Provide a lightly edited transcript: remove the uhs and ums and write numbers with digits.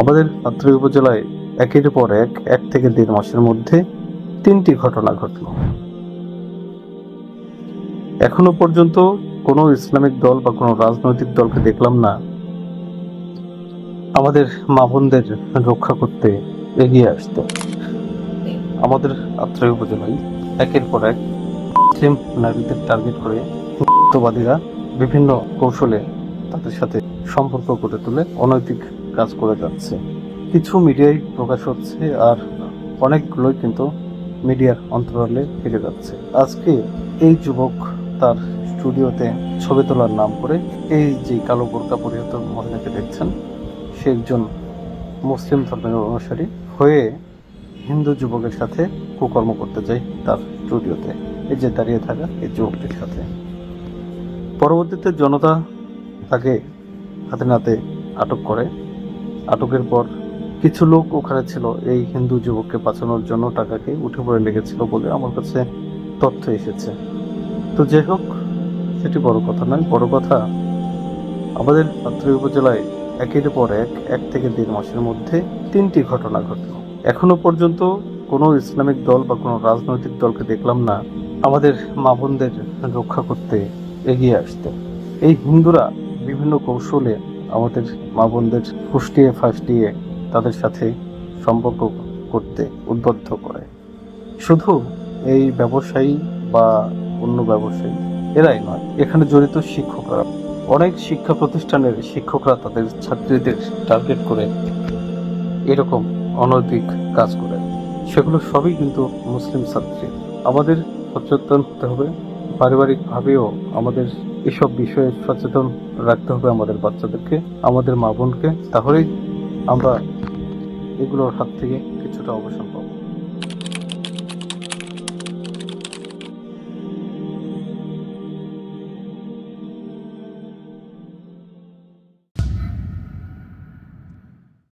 আমাদের পাত্রী উপজেলায় একের পর এক থেকে 1.5 মাসের মধ্যে 3টি ঘটনা ঘটল। এখনো পর্যন্ত কোনো ইসলামিক দল বা কোনো রাজনৈতিক দলকে দেখলাম না আমাদের মা বোনদের রক্ষা করতে এগিয়ে আসতে। আমাদের পাত্রী উপজেলায় একের পর এক মুসলিম নারীদের টার্গেট করে হিন্দুত্ববাদীরা বিভিন্ন কৌশলে তাদের সাথে সম্পর্ক গড়ে তুলে অনৈতিক কাজ করে যাচ্ছে। কিছু মিডিয়ায় প্রকাশ হচ্ছে, আর অনেকগুলোই কিন্তু মিডিয়ার অন্তরালে থেকে যাচ্ছে। আজকে এই যুবক তার স্টুডিওতে ছবি তোলার নাম করে এই যে কালো বোরকা পরিহিত মহিলাকে দেখছেন, সে একজন মুসলিম ধর্মের অনুসারী হয়ে হিন্দু যুবকের সাথে কুকর্ম করতে যায় তার স্টুডিওতে, এই যে দাঁড়িয়ে থাকা এই যুবকটির সাথে। পরবর্তীতে জনতা তাকে হাতে নাতে আটক করে। আটকের পর কিছু লোক ওখানে ছিল এই হিন্দু যুবককে বাঁচানোর জন্য টাকাকে উঠে পড়ে লেগেছিল বলে আমার কাছে তথ্য এসেছে। তো যাই হোক, সেটি বড় কথা নয়। বড় কথা, আমাদের পাত্রী উপজেলায় একের পর এক থেকে 1.5 মাসের মধ্যে 3টি ঘটনা ঘটল। এখনো পর্যন্ত কোনো ইসলামিক দল বা কোনো রাজনৈতিক দলকে দেখলাম না আমাদের মা বোনদের রক্ষা করতে এগিয়ে আসতে। এই হিন্দুরা বিভিন্ন কৌশলে আমাদের মা বোনদের ফুসটিয়ে ফাসটিয়ে তাদের সাথে সম্পর্ক করতে উদ্বুদ্ধ করে। শুধু এই ব্যবসায়ী বা অন্য ব্যবসায়ী এরাই নয়, এখানে জড়িত শিক্ষকরা, অনেক শিক্ষা প্রতিষ্ঠানের শিক্ষকরা তাদের ছাত্রীদের টার্গেট করে এরকম অনৈতিক কাজ করে। সেগুলো সবই কিন্তু মুসলিম ছাত্রী। আমাদের সচেতন হতে হবে, পারিবারিকভাবেও আমাদের এসব বিষয়ে সচেতন রাখতে হবে আমাদের বাচ্চাদেরকে, আমাদের মা বোনকে। তাহলেই আমরা এগুলোর হাত থেকে কিছুটা অবসান পাবো।